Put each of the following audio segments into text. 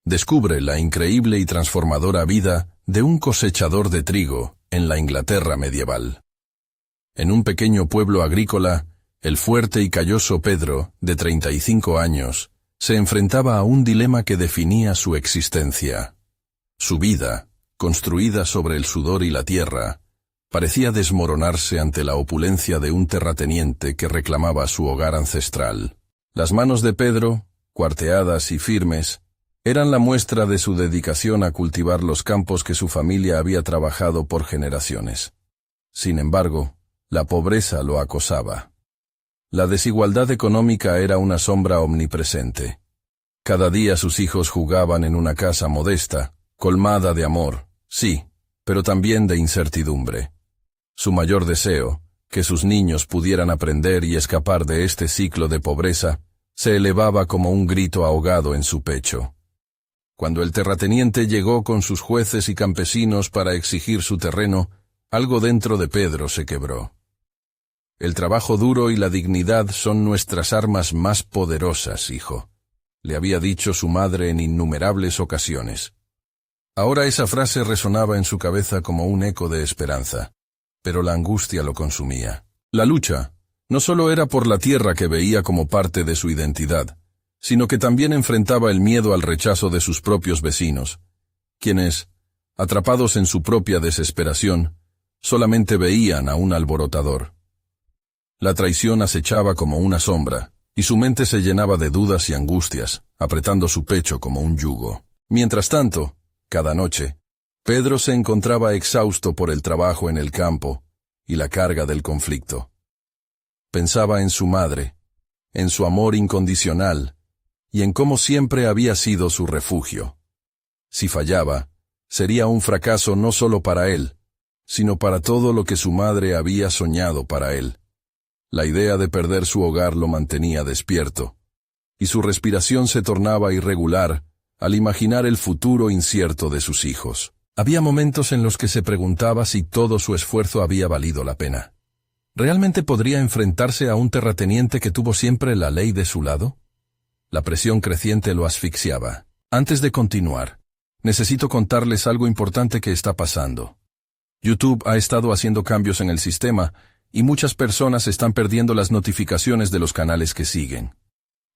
descubre la increíble y transformadora vida de un cosechador de trigo en la Inglaterra medieval. En un pequeño pueblo agrícola, el fuerte y calloso Pedro, de 35 años, se enfrentaba a un dilema que definía su existencia. Su vida, construida sobre el sudor y la tierra, parecía desmoronarse ante la opulencia de un terrateniente que reclamaba su hogar ancestral. Las manos de Pedro, cuarteadas y firmes, eran la muestra de su dedicación a cultivar los campos que su familia había trabajado por generaciones. Sin embargo, la pobreza lo acosaba. La desigualdad económica era una sombra omnipresente. Cada día sus hijos jugaban en una casa modesta, colmada de amor, sí, pero también de incertidumbre. Su mayor deseo, que sus niños pudieran aprender y escapar de este ciclo de pobreza, se elevaba como un grito ahogado en su pecho. Cuando el terrateniente llegó con sus jueces y campesinos para exigir su terreno, algo dentro de Pedro se quebró. El trabajo duro y la dignidad son nuestras armas más poderosas, hijo, le había dicho su madre en innumerables ocasiones. Ahora esa frase resonaba en su cabeza como un eco de esperanza, pero la angustia lo consumía. La lucha no solo era por la tierra que veía como parte de su identidad, sino que también enfrentaba el miedo al rechazo de sus propios vecinos, quienes, atrapados en su propia desesperación, solamente veían a un alborotador. La traición acechaba como una sombra, y su mente se llenaba de dudas y angustias, apretando su pecho como un yugo. Mientras tanto, cada noche, Pedro se encontraba exhausto por el trabajo en el campo y la carga del conflicto. Pensaba en su madre, en su amor incondicional, y en cómo siempre había sido su refugio. Si fallaba, sería un fracaso no solo para él, sino para todo lo que su madre había soñado para él. La idea de perder su hogar lo mantenía despierto, y su respiración se tornaba irregular al imaginar el futuro incierto de sus hijos. Había momentos en los que se preguntaba si todo su esfuerzo había valido la pena. ¿Realmente podría enfrentarse a un terrateniente que tuvo siempre la ley de su lado? La presión creciente lo asfixiaba. Antes de continuar, necesito contarles algo importante que está pasando. YouTube ha estado haciendo cambios en el sistema y muchas personas están perdiendo las notificaciones de los canales que siguen.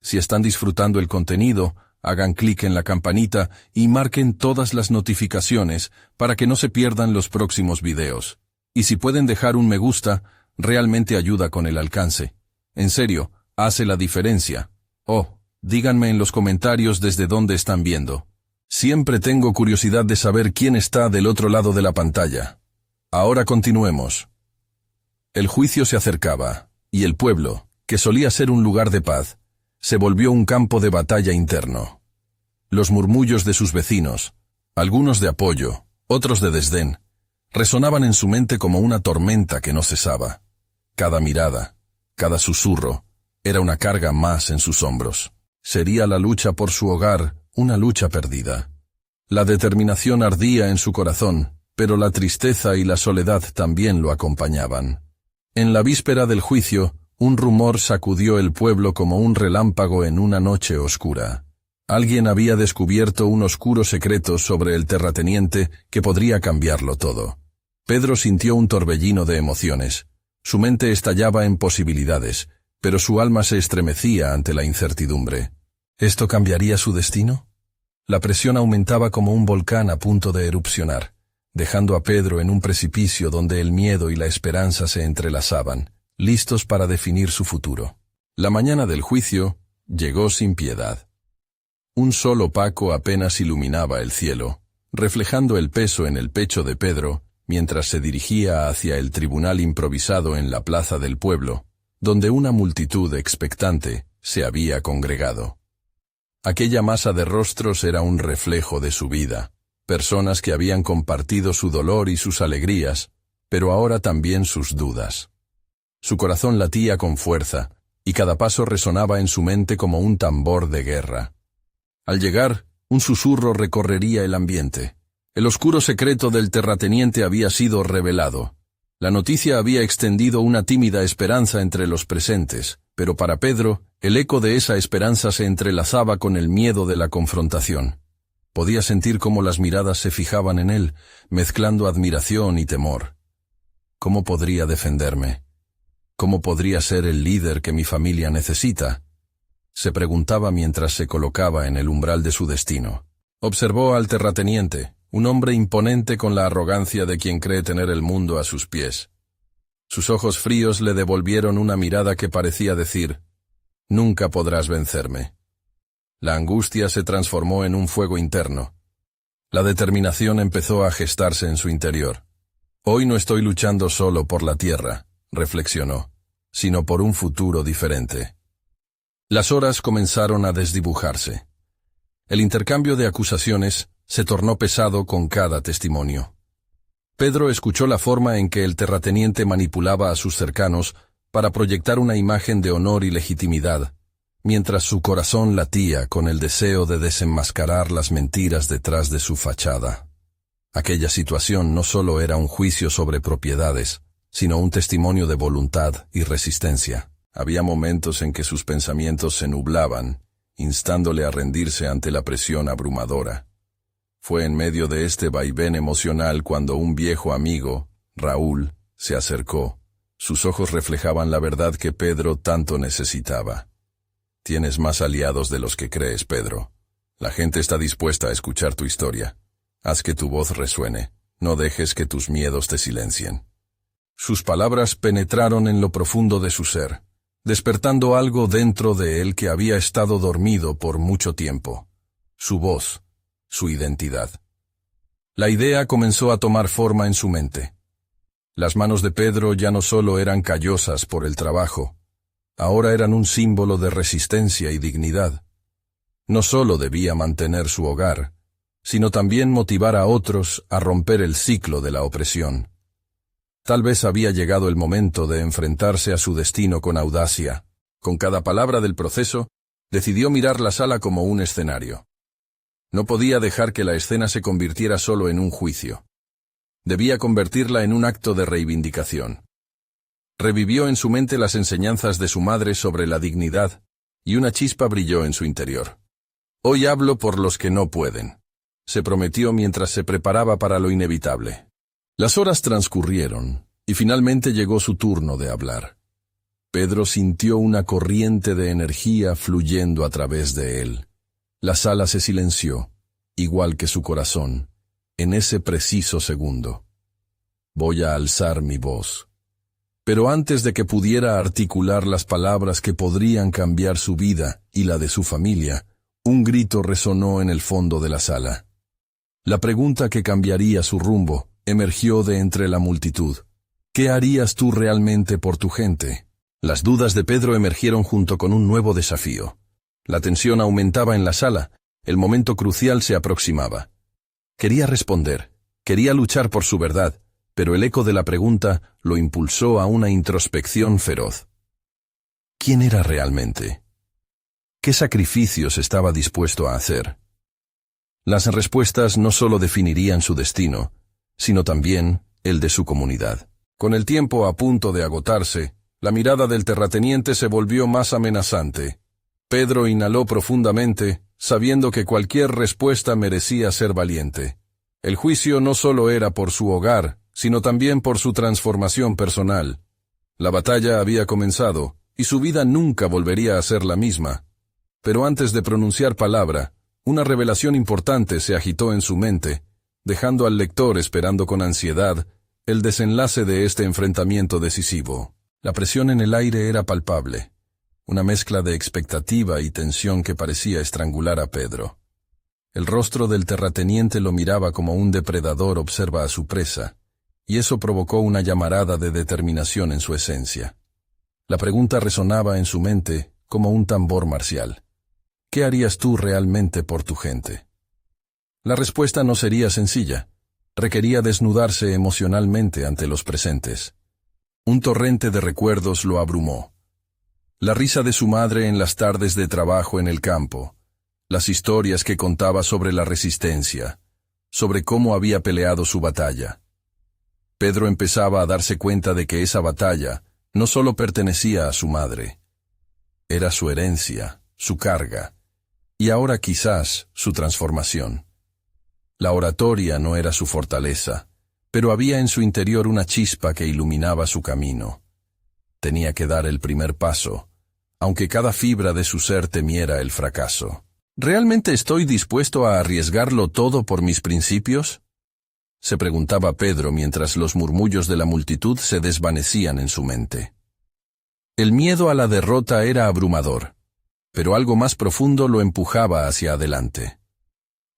Si están disfrutando el contenido, hagan clic en la campanita y marquen todas las notificaciones para que no se pierdan los próximos videos. Y si pueden dejar un me gusta, realmente ayuda con el alcance. En serio, hace la diferencia. Díganme en los comentarios desde dónde están viendo. Siempre tengo curiosidad de saber quién está del otro lado de la pantalla. Ahora continuemos. El juicio se acercaba, y el pueblo, que solía ser un lugar de paz, se volvió un campo de batalla interno. Los murmullos de sus vecinos, algunos de apoyo, otros de desdén, resonaban en su mente como una tormenta que no cesaba. Cada mirada, cada susurro, era una carga más en sus hombros. Sería la lucha por su hogar una lucha perdida. La determinación ardía en su corazón, pero la tristeza y la soledad también lo acompañaban. En la víspera del juicio, un rumor sacudió el pueblo como un relámpago en una noche oscura. Alguien había descubierto un oscuro secreto sobre el terrateniente que podría cambiarlo todo. Pedro sintió un torbellino de emociones. Su mente estallaba en posibilidades, pero su alma se estremecía ante la incertidumbre. ¿Esto cambiaría su destino? La presión aumentaba como un volcán a punto de erupcionar, dejando a Pedro en un precipicio donde el miedo y la esperanza se entrelazaban, listos para definir su futuro. La mañana del juicio llegó sin piedad. Un sol opaco apenas iluminaba el cielo, reflejando el peso en el pecho de Pedro, mientras se dirigía hacia el tribunal improvisado en la plaza del pueblo, donde una multitud expectante se había congregado. Aquella masa de rostros era un reflejo de su vida, personas que habían compartido su dolor y sus alegrías, pero ahora también sus dudas. Su corazón latía con fuerza, y cada paso resonaba en su mente como un tambor de guerra. Al llegar, un susurro recorrería el ambiente. El oscuro secreto del terrateniente había sido revelado. La noticia había extendido una tímida esperanza entre los presentes, pero para Pedro, el eco de esa esperanza se entrelazaba con el miedo de la confrontación. Podía sentir cómo las miradas se fijaban en él, mezclando admiración y temor. ¿Cómo podría defenderme? ¿Cómo podría ser el líder que mi familia necesita? Se preguntaba mientras se colocaba en el umbral de su destino. Observó al terrateniente, un hombre imponente con la arrogancia de quien cree tener el mundo a sus pies. Sus ojos fríos le devolvieron una mirada que parecía decir: «Nunca podrás vencerme». La angustia se transformó en un fuego interno. La determinación empezó a gestarse en su interior. «Hoy no estoy luchando solo por la tierra», reflexionó, «sino por un futuro diferente». Las horas comenzaron a desdibujarse. El intercambio de acusaciones se tornó pesado con cada testimonio. Pedro escuchó la forma en que el terrateniente manipulaba a sus cercanos para proyectar una imagen de honor y legitimidad, mientras su corazón latía con el deseo de desenmascarar las mentiras detrás de su fachada. Aquella situación no solo era un juicio sobre propiedades, sino un testimonio de voluntad y resistencia. Había momentos en que sus pensamientos se nublaban, instándole a rendirse ante la presión abrumadora. Fue en medio de este vaivén emocional cuando un viejo amigo, Raúl, se acercó. Sus ojos reflejaban la verdad que Pedro tanto necesitaba. «Tienes más aliados de los que crees, Pedro. La gente está dispuesta a escuchar tu historia. Haz que tu voz resuene. No dejes que tus miedos te silencien». Sus palabras penetraron en lo profundo de su ser, despertando algo dentro de él que había estado dormido por mucho tiempo. Su voz, su identidad. La idea comenzó a tomar forma en su mente. Las manos de Pedro ya no solo eran callosas por el trabajo, ahora eran un símbolo de resistencia y dignidad. No solo debía mantener su hogar, sino también motivar a otros a romper el ciclo de la opresión. Tal vez había llegado el momento de enfrentarse a su destino con audacia. Con cada palabra del proceso, decidió mirar la sala como un escenario. No podía dejar que la escena se convirtiera solo en un juicio. Debía convertirla en un acto de reivindicación. Revivió en su mente las enseñanzas de su madre sobre la dignidad, y una chispa brilló en su interior. «Hoy hablo por los que no pueden», se prometió mientras se preparaba para lo inevitable. Las horas transcurrieron, y finalmente llegó su turno de hablar. Pedro sintió una corriente de energía fluyendo a través de él. La sala se silenció, igual que su corazón, en ese preciso segundo. «Voy a alzar mi voz». Pero antes de que pudiera articular las palabras que podrían cambiar su vida y la de su familia, un grito resonó en el fondo de la sala. La pregunta que cambiaría su rumbo emergió de entre la multitud. ¿Qué harías tú realmente por tu gente? Las dudas de Pedro emergieron junto con un nuevo desafío. La tensión aumentaba en la sala, el momento crucial se aproximaba. Quería responder, quería luchar por su verdad, pero el eco de la pregunta lo impulsó a una introspección feroz. ¿Quién era realmente? ¿Qué sacrificios estaba dispuesto a hacer? Las respuestas no solo definirían su destino, sino también el de su comunidad. Con el tiempo a punto de agotarse, la mirada del terrateniente se volvió más amenazante. Pedro inhaló profundamente, sabiendo que cualquier respuesta merecía ser valiente. El juicio no solo era por su hogar, sino también por su transformación personal. La batalla había comenzado, y su vida nunca volvería a ser la misma. Pero antes de pronunciar palabra, una revelación importante se agitó en su mente, dejando al lector esperando con ansiedad el desenlace de este enfrentamiento decisivo. La presión en el aire era palpable, una mezcla de expectativa y tensión que parecía estrangular a Pedro. El rostro del terrateniente lo miraba como un depredador observa a su presa, y eso provocó una llamarada de determinación en su esencia. La pregunta resonaba en su mente como un tambor marcial. ¿Qué harías tú realmente por tu gente? La respuesta no sería sencilla. Requería desnudarse emocionalmente ante los presentes. Un torrente de recuerdos lo abrumó. La risa de su madre en las tardes de trabajo en el campo, las historias que contaba sobre la resistencia, sobre cómo había peleado su batalla. Pedro empezaba a darse cuenta de que esa batalla no solo pertenecía a su madre. Era su herencia, su carga, y ahora quizás su transformación. La oratoria no era su fortaleza, pero había en su interior una chispa que iluminaba su camino. Tenía que dar el primer paso, aunque cada fibra de su ser temiera el fracaso. ¿Realmente estoy dispuesto a arriesgarlo todo por mis principios?, se preguntaba Pedro mientras los murmullos de la multitud se desvanecían en su mente. El miedo a la derrota era abrumador, pero algo más profundo lo empujaba hacia adelante.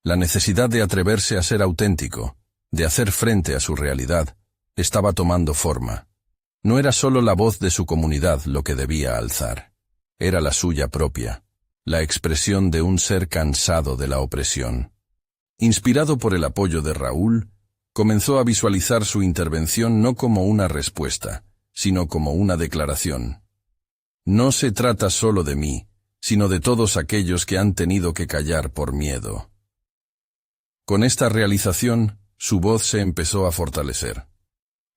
La necesidad de atreverse a ser auténtico, de hacer frente a su realidad, estaba tomando forma. No era solo la voz de su comunidad lo que debía alzar. Era la suya propia, la expresión de un ser cansado de la opresión. Inspirado por el apoyo de Raúl, comenzó a visualizar su intervención no como una respuesta, sino como una declaración. No se trata solo de mí, sino de todos aquellos que han tenido que callar por miedo. Con esta realización, su voz se empezó a fortalecer.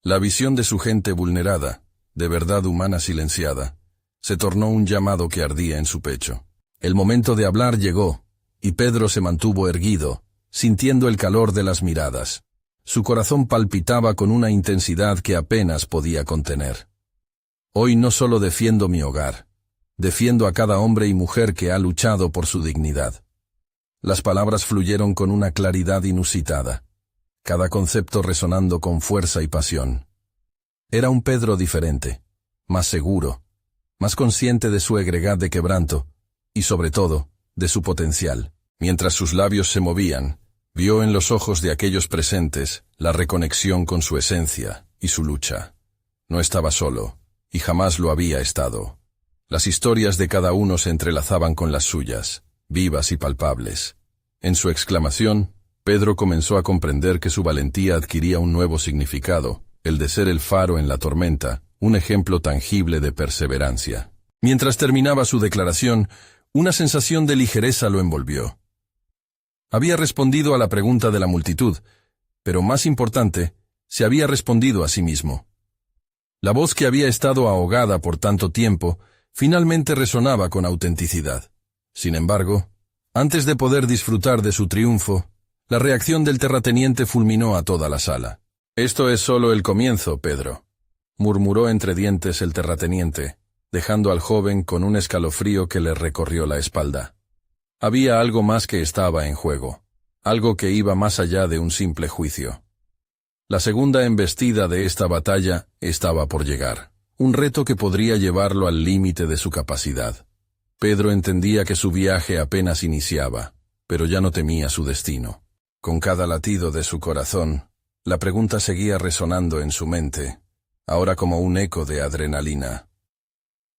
La visión de su gente vulnerada, de verdad humana silenciada, se tornó un llamado que ardía en su pecho. El momento de hablar llegó, y Pedro se mantuvo erguido, sintiendo el calor de las miradas. Su corazón palpitaba con una intensidad que apenas podía contener. Hoy no solo defiendo mi hogar, defiendo a cada hombre y mujer que ha luchado por su dignidad. Las palabras fluyeron con una claridad inusitada, cada concepto resonando con fuerza y pasión. Era un Pedro diferente, más seguro, más consciente de su egregad de quebranto, y sobre todo, de su potencial. Mientras sus labios se movían, vio en los ojos de aquellos presentes la reconexión con su esencia y su lucha. No estaba solo, y jamás lo había estado. Las historias de cada uno se entrelazaban con las suyas, vivas y palpables. En su exclamación, Pedro comenzó a comprender que su valentía adquiría un nuevo significado, el de ser el faro en la tormenta, un ejemplo tangible de perseverancia. Mientras terminaba su declaración, una sensación de ligereza lo envolvió. Había respondido a la pregunta de la multitud, pero más importante, se había respondido a sí mismo. La voz que había estado ahogada por tanto tiempo, finalmente resonaba con autenticidad. Sin embargo, antes de poder disfrutar de su triunfo, la reacción del terrateniente fulminó a toda la sala. «Esto es solo el comienzo, Pedro», murmuró entre dientes el terrateniente, dejando al joven con un escalofrío que le recorrió la espalda. Había algo más que estaba en juego, algo que iba más allá de un simple juicio. La segunda embestida de esta batalla estaba por llegar, un reto que podría llevarlo al límite de su capacidad. Pedro entendía que su viaje apenas iniciaba, pero ya no temía su destino. Con cada latido de su corazón, la pregunta seguía resonando en su mente, ahora como un eco de adrenalina.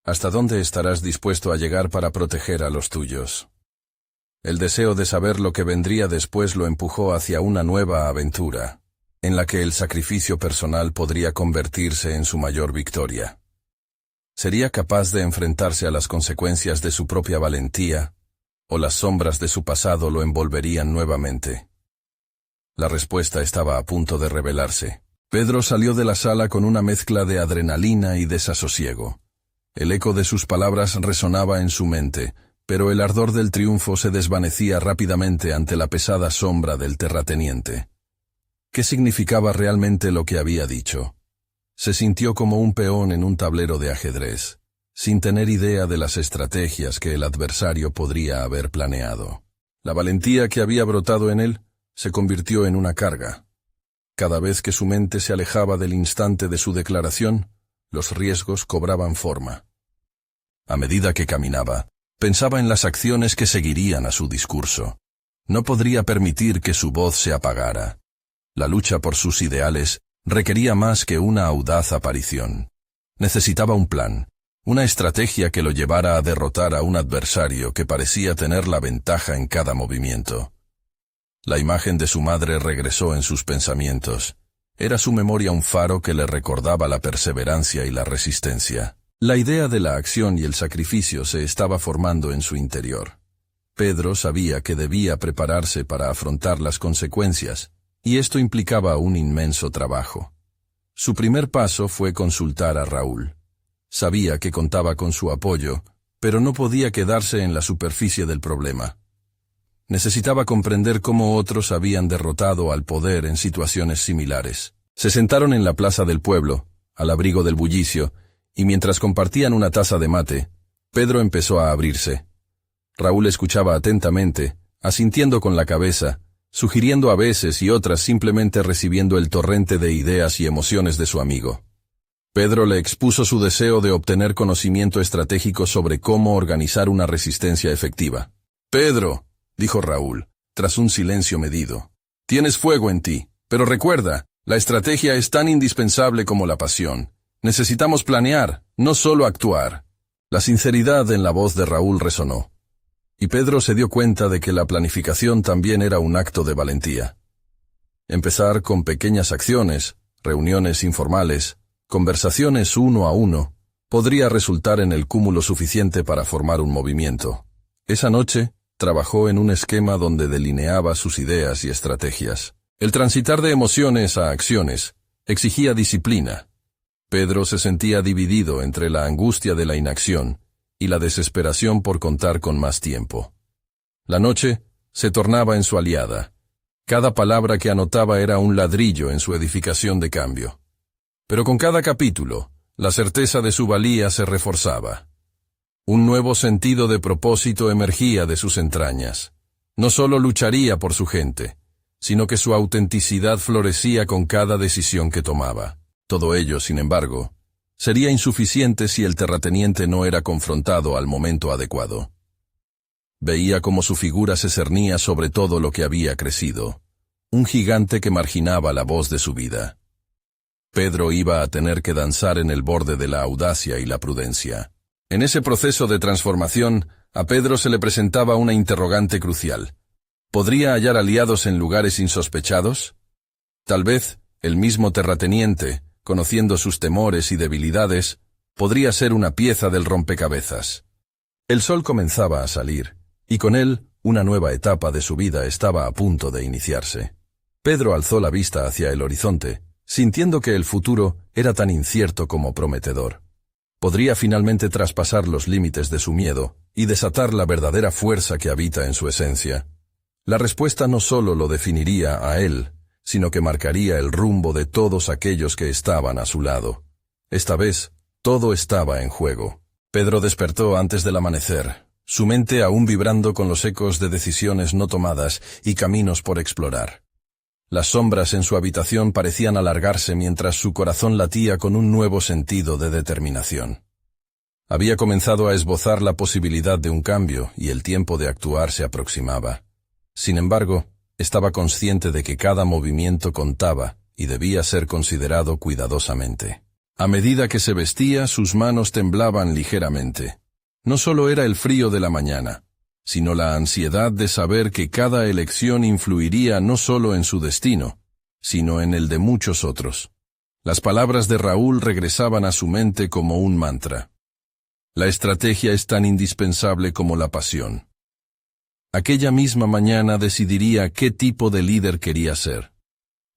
¿Hasta dónde estarás dispuesto a llegar para proteger a los tuyos? El deseo de saber lo que vendría después lo empujó hacia una nueva aventura, en la que el sacrificio personal podría convertirse en su mayor victoria. ¿Sería capaz de enfrentarse a las consecuencias de su propia valentía, o las sombras de su pasado lo envolverían nuevamente? La respuesta estaba a punto de revelarse. Pedro salió de la sala con una mezcla de adrenalina y desasosiego. El eco de sus palabras resonaba en su mente, pero el ardor del triunfo se desvanecía rápidamente ante la pesada sombra del terrateniente. ¿Qué significaba realmente lo que había dicho? Se sintió como un peón en un tablero de ajedrez, sin tener idea de las estrategias que el adversario podría haber planeado. La valentía que había brotado en él se convirtió en una carga. Cada vez que su mente se alejaba del instante de su declaración, los riesgos cobraban forma. A medida que caminaba, pensaba en las acciones que seguirían a su discurso. No podría permitir que su voz se apagara. La lucha por sus ideales requería más que una audaz aparición. Necesitaba un plan, una estrategia que lo llevara a derrotar a un adversario que parecía tener la ventaja en cada movimiento. La imagen de su madre regresó en sus pensamientos. Era su memoria un faro que le recordaba la perseverancia y la resistencia. La idea de la acción y el sacrificio se estaba formando en su interior. Pedro sabía que debía prepararse para afrontar las consecuencias, y esto implicaba un inmenso trabajo. Su primer paso fue consultar a Raúl. Sabía que contaba con su apoyo, pero no podía quedarse en la superficie del problema. necesitaba comprender cómo otros habían derrotado al poder en situaciones similares. Se sentaron en la plaza del pueblo, al abrigo del bullicio, y mientras compartían una taza de mate, Pedro empezó a abrirse. Raúl escuchaba atentamente, asintiendo con la cabeza, sugiriendo a veces y otras simplemente recibiendo el torrente de ideas y emociones de su amigo. Pedro le expuso su deseo de obtener conocimiento estratégico sobre cómo organizar una resistencia efectiva. «Pedro», dijo Raúl, tras un silencio medido, «tienes fuego en ti, pero recuerda, la estrategia es tan indispensable como la pasión. Necesitamos planear, no solo actuar». La sinceridad en la voz de Raúl resonó, y Pedro se dio cuenta de que la planificación también era un acto de valentía. Empezar con pequeñas acciones, reuniones informales, conversaciones uno a uno, podría resultar en el cúmulo suficiente para formar un movimiento. Esa noche, trabajó en un esquema donde delineaba sus ideas y estrategias. El transitar de emociones a acciones exigía disciplina. Pedro se sentía dividido entre la angustia de la inacción y la desesperación por contar con más tiempo. La noche se tornaba en su aliada. Cada palabra que anotaba era un ladrillo en su edificación de cambio. Pero con cada capítulo, la certeza de su valía se reforzaba. Un nuevo sentido de propósito emergía de sus entrañas. No solo lucharía por su gente, sino que su autenticidad florecía con cada decisión que tomaba. Todo ello, sin embargo, sería insuficiente si el terrateniente no era confrontado al momento adecuado. Veía cómo su figura se cernía sobre todo lo que había crecido, un gigante que marginaba la voz de su vida. Pedro iba a tener que danzar en el borde de la audacia y la prudencia. En ese proceso de transformación, a Pedro se le presentaba una interrogante crucial. ¿Podría hallar aliados en lugares insospechados? Tal vez, el mismo terrateniente, conociendo sus temores y debilidades, podría ser una pieza del rompecabezas. El sol comenzaba a salir, y con él, una nueva etapa de su vida estaba a punto de iniciarse. Pedro alzó la vista hacia el horizonte, sintiendo que el futuro era tan incierto como prometedor. Podría finalmente traspasar los límites de su miedo y desatar la verdadera fuerza que habita en su esencia. La respuesta no solo lo definiría a él, sino que marcaría el rumbo de todos aquellos que estaban a su lado. Esta vez, todo estaba en juego. Pedro despertó antes del amanecer, su mente aún vibrando con los ecos de decisiones no tomadas y caminos por explorar. Las sombras en su habitación parecían alargarse mientras su corazón latía con un nuevo sentido de determinación. Había comenzado a esbozar la posibilidad de un cambio y el tiempo de actuar se aproximaba. Sin embargo, estaba consciente de que cada movimiento contaba y debía ser considerado cuidadosamente. A medida que se vestía, sus manos temblaban ligeramente. No solo era el frío de la mañana, sino la ansiedad de saber que cada elección influiría no solo en su destino, sino en el de muchos otros. Las palabras de Raúl regresaban a su mente como un mantra. La estrategia es tan indispensable como la pasión. Aquella misma mañana decidiría qué tipo de líder quería ser.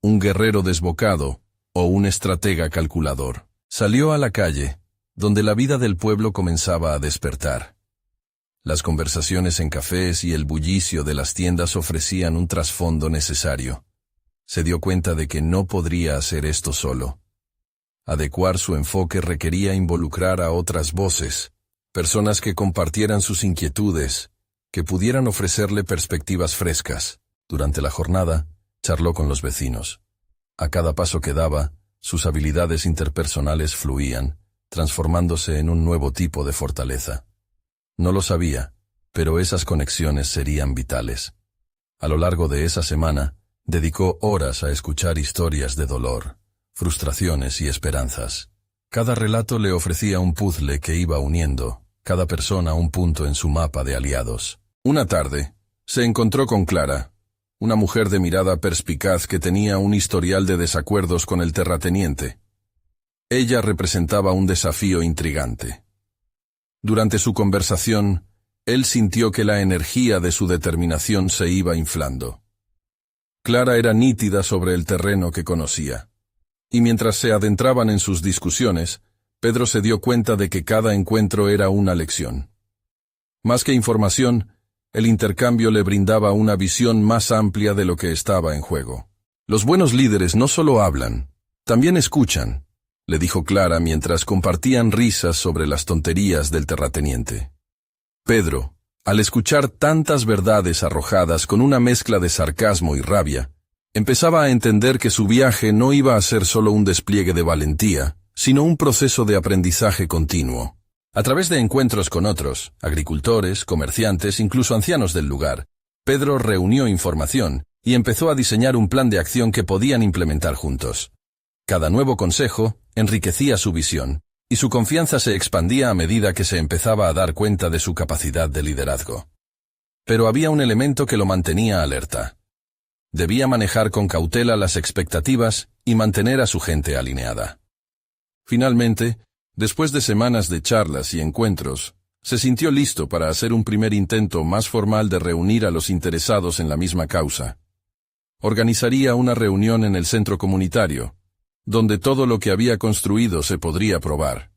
Un guerrero desbocado o un estratega calculador. Salió a la calle, donde la vida del pueblo comenzaba a despertar. Las conversaciones en cafés y el bullicio de las tiendas ofrecían un trasfondo necesario. Se dio cuenta de que no podría hacer esto solo. Adecuar su enfoque requería involucrar a otras voces, personas que compartieran sus inquietudes, que pudieran ofrecerle perspectivas frescas. Durante la jornada, charló con los vecinos. A cada paso que daba, sus habilidades interpersonales fluían, transformándose en un nuevo tipo de fortaleza. No lo sabía, pero esas conexiones serían vitales. A lo largo de esa semana, dedicó horas a escuchar historias de dolor, frustraciones y esperanzas. Cada relato le ofrecía un puzzle que iba uniendo, cada persona un punto en su mapa de aliados. Una tarde, se encontró con Clara, una mujer de mirada perspicaz que tenía un historial de desacuerdos con el terrateniente. Ella representaba un desafío intrigante. Durante su conversación, él sintió que la energía de su determinación se iba inflando. Clara era nítida sobre el terreno que conocía, y mientras se adentraban en sus discusiones, Pedro se dio cuenta de que cada encuentro era una lección. Más que información, el intercambio le brindaba una visión más amplia de lo que estaba en juego. Los buenos líderes no solo hablan, también escuchan, le dijo Clara mientras compartían risas sobre las tonterías del terrateniente. Pedro, al escuchar tantas verdades arrojadas con una mezcla de sarcasmo y rabia, empezaba a entender que su viaje no iba a ser solo un despliegue de valentía, sino un proceso de aprendizaje continuo. A través de encuentros con otros, agricultores, comerciantes, incluso ancianos del lugar, Pedro reunió información y empezó a diseñar un plan de acción que podían implementar juntos. Cada nuevo consejo enriquecía su visión, y su confianza se expandía a medida que se empezaba a dar cuenta de su capacidad de liderazgo. Pero había un elemento que lo mantenía alerta. Debía manejar con cautela las expectativas y mantener a su gente alineada. Finalmente, después de semanas de charlas y encuentros, se sintió listo para hacer un primer intento más formal de reunir a los interesados en la misma causa. Organizaría una reunión en el centro comunitario, donde todo lo que había construido se podría probar.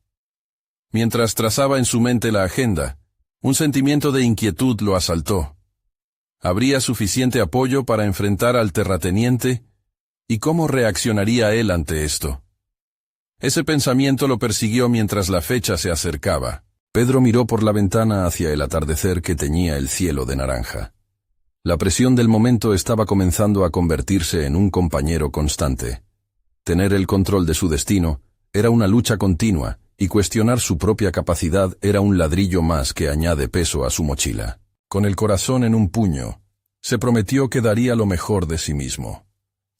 Mientras trazaba en su mente la agenda, un sentimiento de inquietud lo asaltó. ¿Habría suficiente apoyo para enfrentar al terrateniente? ¿Y cómo reaccionaría él ante esto? Ese pensamiento lo persiguió mientras la fecha se acercaba. Pedro miró por la ventana hacia el atardecer que teñía el cielo de naranja. La presión del momento estaba comenzando a convertirse en un compañero constante. Tener el control de su destino era una lucha continua, y cuestionar su propia capacidad era un ladrillo más que añade peso a su mochila. Con el corazón en un puño, se prometió que daría lo mejor de sí mismo.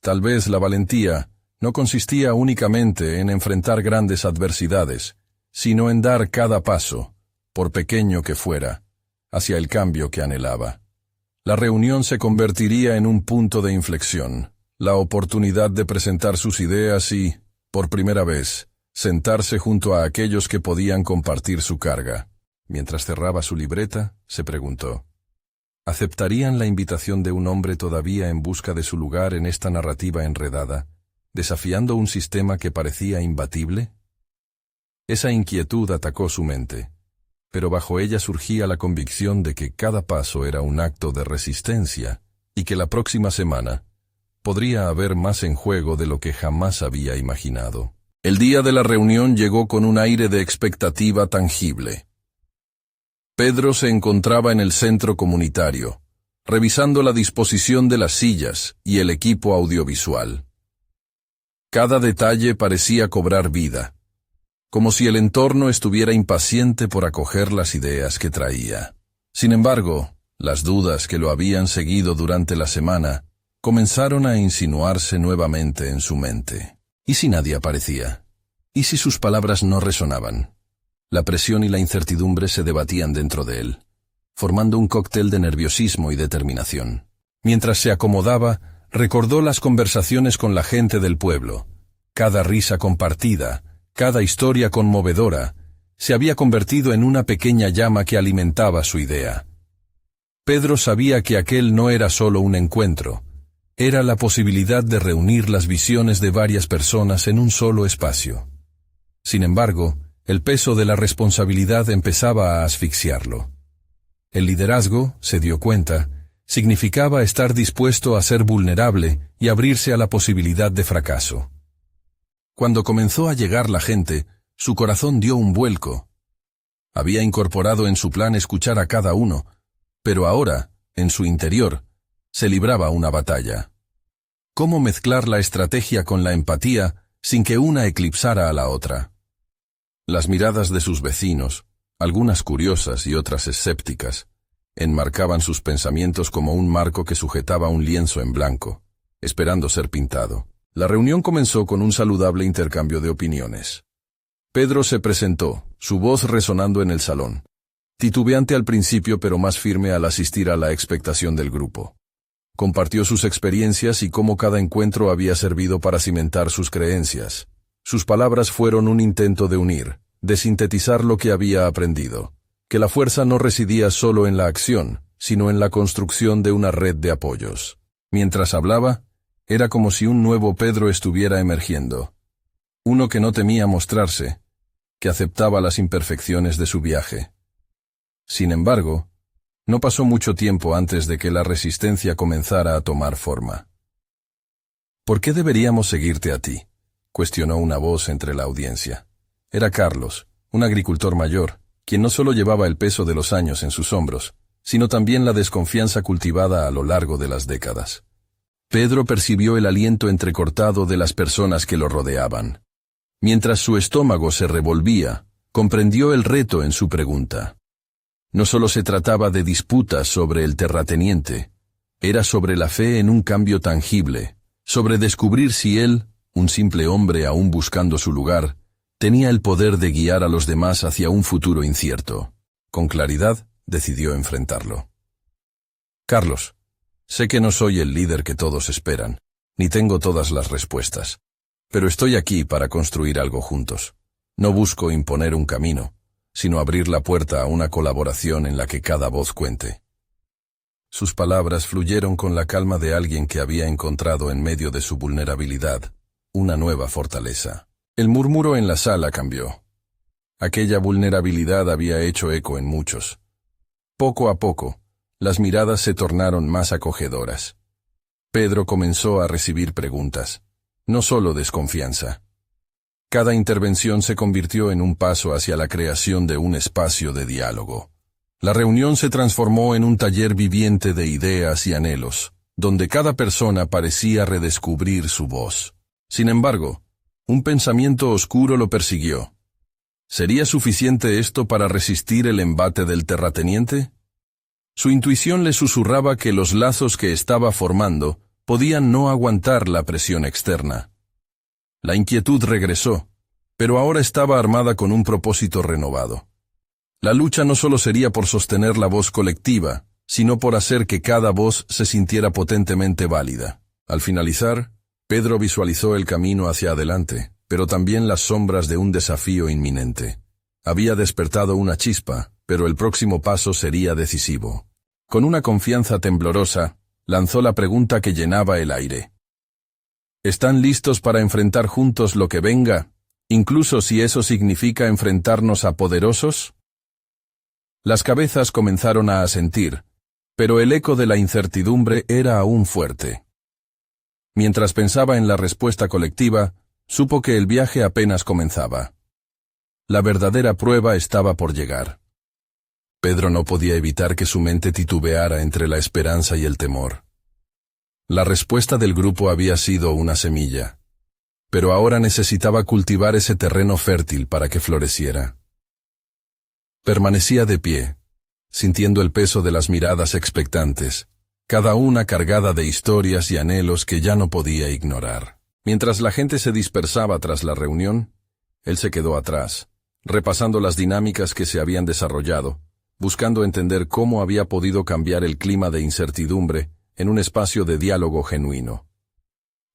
Tal vez la valentía no consistía únicamente en enfrentar grandes adversidades, sino en dar cada paso, por pequeño que fuera, hacia el cambio que anhelaba. La reunión se convertiría en un punto de inflexión, la oportunidad de presentar sus ideas y, por primera vez, sentarse junto a aquellos que podían compartir su carga. Mientras cerraba su libreta, se preguntó, ¿aceptarían la invitación de un hombre todavía en busca de su lugar en esta narrativa enredada, desafiando un sistema que parecía imbatible? Esa inquietud atacó su mente, pero bajo ella surgía la convicción de que cada paso era un acto de resistencia y que la próxima semana podría haber más en juego de lo que jamás había imaginado. El día de la reunión llegó con un aire de expectativa tangible. Pedro se encontraba en el centro comunitario, revisando la disposición de las sillas y el equipo audiovisual. Cada detalle parecía cobrar vida, como si el entorno estuviera impaciente por acoger las ideas que traía. Sin embargo, las dudas que lo habían seguido durante la semana comenzaron a insinuarse nuevamente en su mente. ¿Y si nadie aparecía? ¿Y si sus palabras no resonaban? La presión y la incertidumbre se debatían dentro de él, formando un cóctel de nerviosismo y determinación. Mientras se acomodaba, recordó las conversaciones con la gente del pueblo. Cada risa compartida, cada historia conmovedora, se había convertido en una pequeña llama que alimentaba su idea. Pedro sabía que aquel no era solo un encuentro, era la posibilidad de reunir las visiones de varias personas en un solo espacio. Sin embargo, el peso de la responsabilidad empezaba a asfixiarlo. El liderazgo, se dio cuenta, significaba estar dispuesto a ser vulnerable y abrirse a la posibilidad de fracaso. Cuando comenzó a llegar la gente, su corazón dio un vuelco. Había incorporado en su plan escuchar a cada uno, pero ahora, en su interior, se libraba una batalla. ¿Cómo mezclar la estrategia con la empatía sin que una eclipsara a la otra? Las miradas de sus vecinos, algunas curiosas y otras escépticas, enmarcaban sus pensamientos como un marco que sujetaba un lienzo en blanco, esperando ser pintado. La reunión comenzó con un saludable intercambio de opiniones. Pedro se presentó, su voz resonando en el salón, titubeante al principio pero más firme al asistir a la expectación del grupo. Compartió sus experiencias y cómo cada encuentro había servido para cimentar sus creencias. Sus palabras fueron un intento de unir, de sintetizar lo que había aprendido, que la fuerza no residía solo en la acción, sino en la construcción de una red de apoyos. Mientras hablaba, era como si un nuevo Pedro estuviera emergiendo. Uno que no temía mostrarse, que aceptaba las imperfecciones de su viaje. Sin embargo, No pasó mucho tiempo antes de que la resistencia comenzara a tomar forma. ¿Por qué deberíamos seguirte a ti?, cuestionó una voz entre la audiencia. Era Carlos, un agricultor mayor, quien no solo llevaba el peso de los años en sus hombros, sino también la desconfianza cultivada a lo largo de las décadas. Pedro percibió el aliento entrecortado de las personas que lo rodeaban. Mientras su estómago se revolvía, comprendió el reto en su pregunta. No solo se trataba de disputas sobre el terrateniente, era sobre la fe en un cambio tangible, sobre descubrir si él, un simple hombre aún buscando su lugar, tenía el poder de guiar a los demás hacia un futuro incierto. Con claridad, decidió enfrentarlo. Carlos, sé que no soy el líder que todos esperan, ni tengo todas las respuestas, pero estoy aquí para construir algo juntos. No busco imponer un camino, sino abrir la puerta a una colaboración en la que cada voz cuente. Sus palabras fluyeron con la calma de alguien que había encontrado en medio de su vulnerabilidad una nueva fortaleza. El murmuro en la sala cambió. Aquella vulnerabilidad había hecho eco en muchos. Poco a poco, las miradas se tornaron más acogedoras. Pedro comenzó a recibir preguntas, no solo desconfianza. Cada intervención se convirtió en un paso hacia la creación de un espacio de diálogo. La reunión se transformó en un taller viviente de ideas y anhelos, donde cada persona parecía redescubrir su voz. Sin embargo, un pensamiento oscuro lo persiguió. ¿Sería suficiente esto para resistir el embate del terrateniente? Su intuición le susurraba que los lazos que estaba formando podían no aguantar la presión externa. La inquietud regresó, pero ahora estaba armada con un propósito renovado. La lucha no solo sería por sostener la voz colectiva, sino por hacer que cada voz se sintiera potentemente válida. Al finalizar, Pedro visualizó el camino hacia adelante, pero también las sombras de un desafío inminente. Había despertado una chispa, pero el próximo paso sería decisivo. Con una confianza temblorosa, lanzó la pregunta que llenaba el aire. ¿Están listos para enfrentar juntos lo que venga, incluso si eso significa enfrentarnos a poderosos? Las cabezas comenzaron a asentir, pero el eco de la incertidumbre era aún fuerte. Mientras pensaba en la respuesta colectiva, supo que el viaje apenas comenzaba. La verdadera prueba estaba por llegar. Pedro no podía evitar que su mente titubeara entre la esperanza y el temor. La respuesta del grupo había sido una semilla, pero ahora necesitaba cultivar ese terreno fértil para que floreciera. Permanecía de pie, sintiendo el peso de las miradas expectantes, cada una cargada de historias y anhelos que ya no podía ignorar. Mientras la gente se dispersaba tras la reunión, él se quedó atrás, repasando las dinámicas que se habían desarrollado, buscando entender cómo había podido cambiar el clima de incertidumbre en un espacio de diálogo genuino.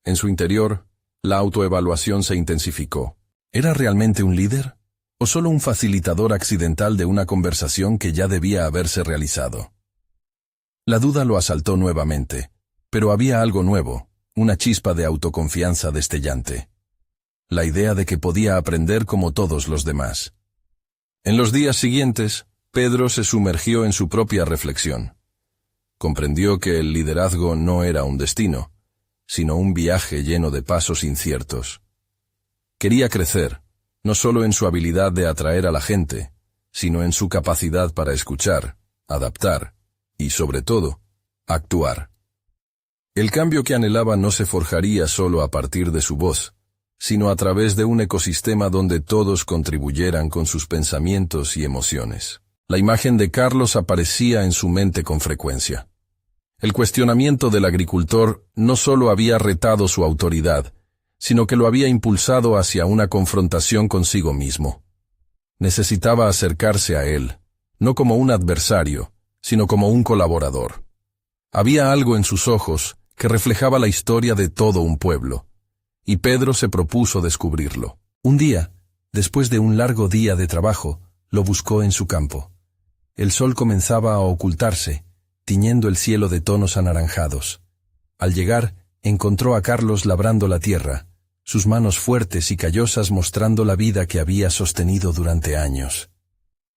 En su interior, la autoevaluación se intensificó. ¿Era realmente un líder? ¿O solo un facilitador accidental de una conversación que ya debía haberse realizado? La duda lo asaltó nuevamente, pero había algo nuevo, una chispa de autoconfianza destellante. La idea de que podía aprender como todos los demás. En los días siguientes, Pedro se sumergió en su propia reflexión. Comprendió que el liderazgo no era un destino, sino un viaje lleno de pasos inciertos. Quería crecer, no solo en su habilidad de atraer a la gente, sino en su capacidad para escuchar, adaptar y, sobre todo, actuar. El cambio que anhelaba no se forjaría solo a partir de su voz, sino a través de un ecosistema donde todos contribuyeran con sus pensamientos y emociones. La imagen de Carlos aparecía en su mente con frecuencia. El cuestionamiento del agricultor no solo había retado su autoridad, sino que lo había impulsado hacia una confrontación consigo mismo. Necesitaba acercarse a él, no como un adversario, sino como un colaborador. Había algo en sus ojos que reflejaba la historia de todo un pueblo, y Pedro se propuso descubrirlo. Un día, después de un largo día de trabajo, lo buscó en su campo. El sol comenzaba a ocultarse, tiñendo el cielo de tonos anaranjados. Al llegar, encontró a Carlos labrando la tierra, sus manos fuertes y callosas mostrando la vida que había sostenido durante años.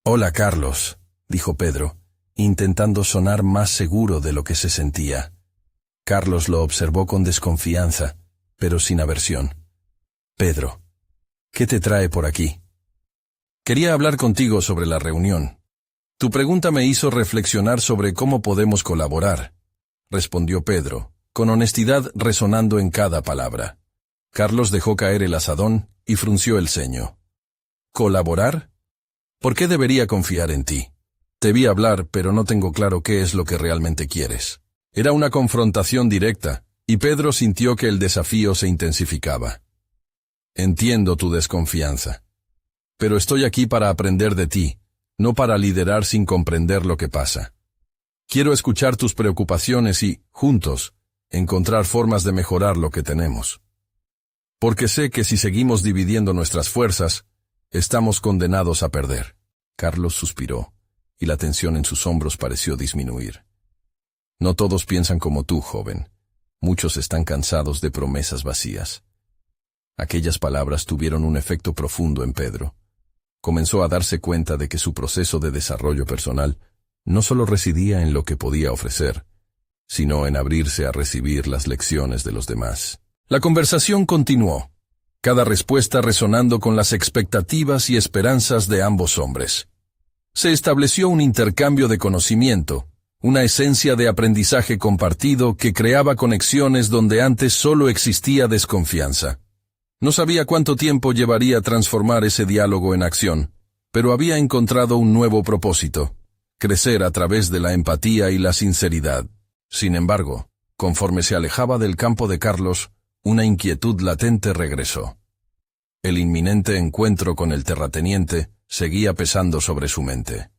«Hola, Carlos», dijo Pedro, intentando sonar más seguro de lo que se sentía. Carlos lo observó con desconfianza, pero sin aversión. «Pedro, ¿qué te trae por aquí?» «Quería hablar contigo sobre la reunión. Tu pregunta me hizo reflexionar sobre cómo podemos colaborar», respondió Pedro, con honestidad resonando en cada palabra. Carlos dejó caer el azadón y frunció el ceño. «¿Colaborar? ¿Por qué debería confiar en ti? Te vi hablar, pero no tengo claro qué es lo que realmente quieres». Era una confrontación directa, y Pedro sintió que el desafío se intensificaba. «Entiendo tu desconfianza. Pero estoy aquí para aprender de ti, no para liderar sin comprender lo que pasa. Quiero escuchar tus preocupaciones y, juntos, encontrar formas de mejorar lo que tenemos. Porque sé que si seguimos dividiendo nuestras fuerzas, estamos condenados a perder». Carlos suspiró, y la tensión en sus hombros pareció disminuir. «No todos piensan como tú, joven. Muchos están cansados de promesas vacías». Aquellas palabras tuvieron un efecto profundo en Pedro. Comenzó a darse cuenta de que su proceso de desarrollo personal no solo residía en lo que podía ofrecer, sino en abrirse a recibir las lecciones de los demás. La conversación continuó, cada respuesta resonando con las expectativas y esperanzas de ambos hombres. Se estableció un intercambio de conocimiento, una esencia de aprendizaje compartido que creaba conexiones donde antes solo existía desconfianza. No sabía cuánto tiempo llevaría transformar ese diálogo en acción, pero había encontrado un nuevo propósito: crecer a través de la empatía y la sinceridad. Sin embargo, conforme se alejaba del campo de Carlos, una inquietud latente regresó. El inminente encuentro con el terrateniente seguía pesando sobre su mente.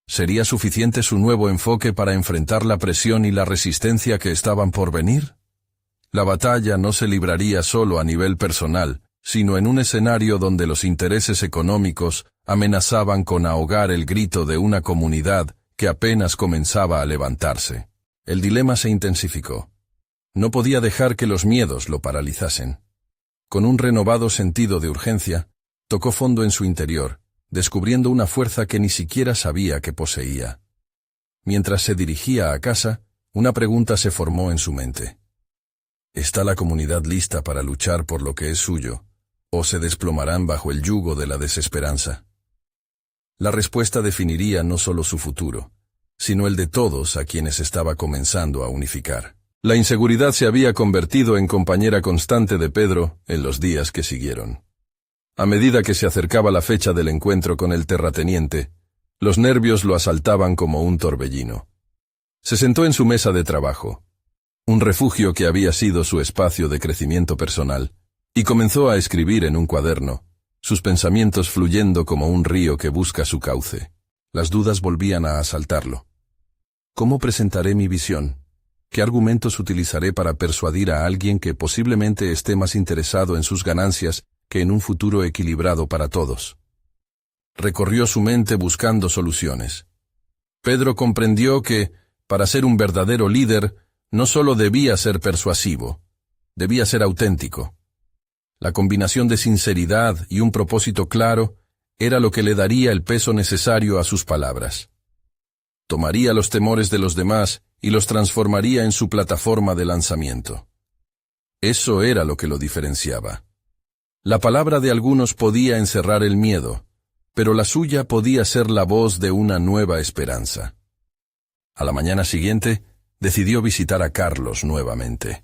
¿Sería suficiente su nuevo enfoque para enfrentar la presión y la resistencia que estaban por venir? La batalla no se libraría solo a nivel personal, sino en un escenario donde los intereses económicos amenazaban con ahogar el grito de una comunidad que apenas comenzaba a levantarse. El dilema se intensificó. No podía dejar que los miedos lo paralizasen. Con un renovado sentido de urgencia, tocó fondo en su interior, descubriendo una fuerza que ni siquiera sabía que poseía. Mientras se dirigía a casa, una pregunta se formó en su mente. ¿Está la comunidad lista para luchar por lo que es suyo, o se desplomarán bajo el yugo de la desesperanza? La respuesta definiría no solo su futuro, sino el de todos a quienes estaba comenzando a unificar. La inseguridad se había convertido en compañera constante de Pedro en los días que siguieron. A medida que se acercaba la fecha del encuentro con el terrateniente, los nervios lo asaltaban como un torbellino. Se sentó en su mesa de trabajo, un refugio que había sido su espacio de crecimiento personal, y comenzó a escribir en un cuaderno, sus pensamientos fluyendo como un río que busca su cauce. Las dudas volvían a asaltarlo. ¿Cómo presentaré mi visión? ¿Qué argumentos utilizaré para persuadir a alguien que posiblemente esté más interesado en sus ganancias que en un futuro equilibrado para todos? Recorrió su mente buscando soluciones. Pedro comprendió que, para ser un verdadero líder, no solo debía ser persuasivo, debía ser auténtico. La combinación de sinceridad y un propósito claro era lo que le daría el peso necesario a sus palabras. Tomaría los temores de los demás y los transformaría en su plataforma de lanzamiento. Eso era lo que lo diferenciaba. La palabra de algunos podía encerrar el miedo, pero la suya podía ser la voz de una nueva esperanza. A la mañana siguiente, decidió visitar a Carlos nuevamente.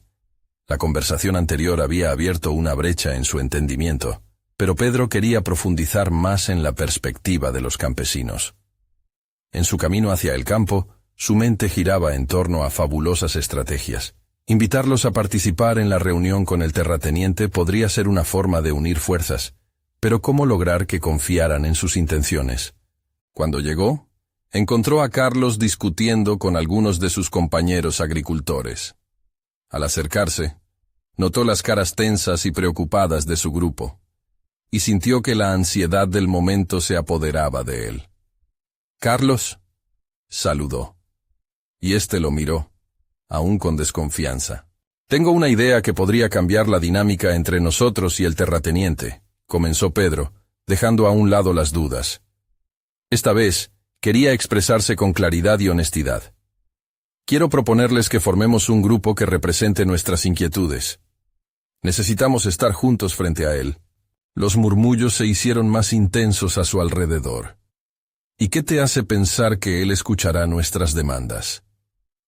La conversación anterior había abierto una brecha en su entendimiento, pero Pedro quería profundizar más en la perspectiva de los campesinos. En su camino hacia el campo, su mente giraba en torno a fabulosas estrategias. Invitarlos a participar en la reunión con el terrateniente podría ser una forma de unir fuerzas, pero ¿cómo lograr que confiaran en sus intenciones? Cuando llegó, encontró a Carlos discutiendo con algunos de sus compañeros agricultores. Al acercarse, notó las caras tensas y preocupadas de su grupo, y sintió que la ansiedad del momento se apoderaba de él. «Carlos», saludó, y éste lo miró, aún con desconfianza. «Tengo una idea que podría cambiar la dinámica entre nosotros y el terrateniente», comenzó Pedro, dejando a un lado las dudas. Esta vez, Quería expresarse con claridad y honestidad. Quiero proponerles que formemos un grupo que represente nuestras inquietudes. Necesitamos estar juntos frente a él. Los murmullos se hicieron más intensos a su alrededor. ¿Y qué te hace pensar que él escuchará nuestras demandas?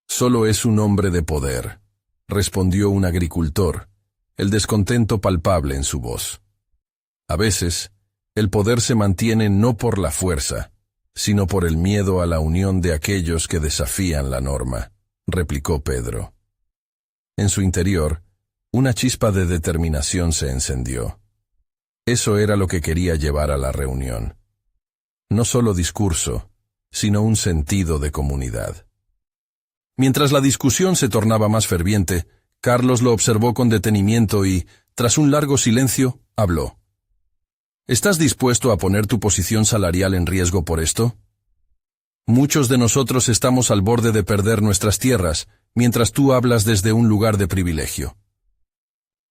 Solo es un hombre de poder, respondió un agricultor, el descontento palpable en su voz. A veces, el poder se mantiene no por la fuerza, sino por el miedo a la unión de aquellos que desafían la norma, replicó Pedro. En su interior, una chispa de determinación se encendió. Eso era lo que quería llevar a la reunión. No solo discurso, sino un sentido de comunidad. Mientras la discusión se tornaba más ferviente, Carlos lo observó con detenimiento y, tras un largo silencio, habló. ¿Estás dispuesto a poner tu posición salarial en riesgo por esto? Muchos de nosotros estamos al borde de perder nuestras tierras, mientras tú hablas desde un lugar de privilegio.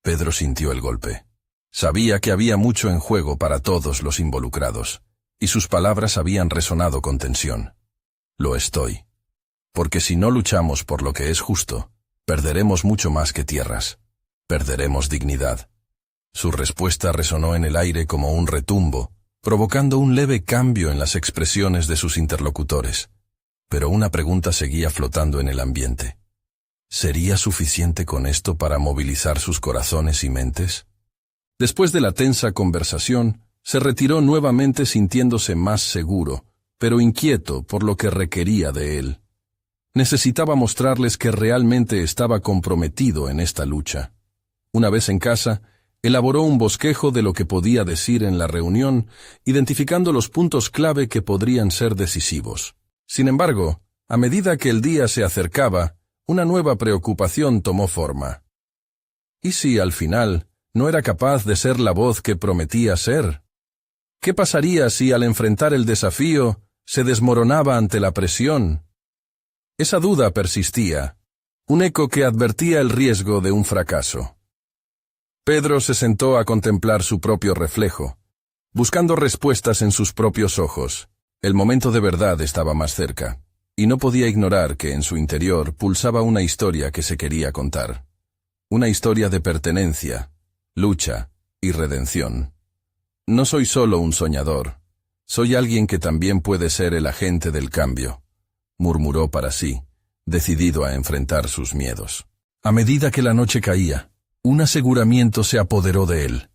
Pedro sintió el golpe. Sabía que había mucho en juego para todos los involucrados, y sus palabras habían resonado con tensión. Lo estoy. Porque si no luchamos por lo que es justo, perderemos mucho más que tierras. Perderemos dignidad. Su respuesta resonó en el aire como un retumbo, provocando un leve cambio en las expresiones de sus interlocutores. Pero una pregunta seguía flotando en el ambiente. ¿Sería suficiente con esto para movilizar sus corazones y mentes? Después de la tensa conversación, se retiró nuevamente sintiéndose más seguro, pero inquieto por lo que requería de él. Necesitaba mostrarles que realmente estaba comprometido en esta lucha. Una vez en casa, elaboró un bosquejo de lo que podía decir en la reunión, identificando los puntos clave que podrían ser decisivos. Sin embargo, a medida que el día se acercaba, una nueva preocupación tomó forma. ¿Y si, al final, no era capaz de ser la voz que prometía ser? ¿Qué pasaría si, al enfrentar el desafío, se desmoronaba ante la presión? Esa duda persistía, un eco que advertía el riesgo de un fracaso. Pedro se sentó a contemplar su propio reflejo, buscando respuestas en sus propios ojos. El momento de verdad estaba más cerca, y no podía ignorar que en su interior pulsaba una historia que se quería contar. Una historia de pertenencia, lucha y redención. No soy solo un soñador, soy alguien que también puede ser el agente del cambio, murmuró para sí, decidido a enfrentar sus miedos. A medida que la noche caía, un aseguramiento se apoderó de él.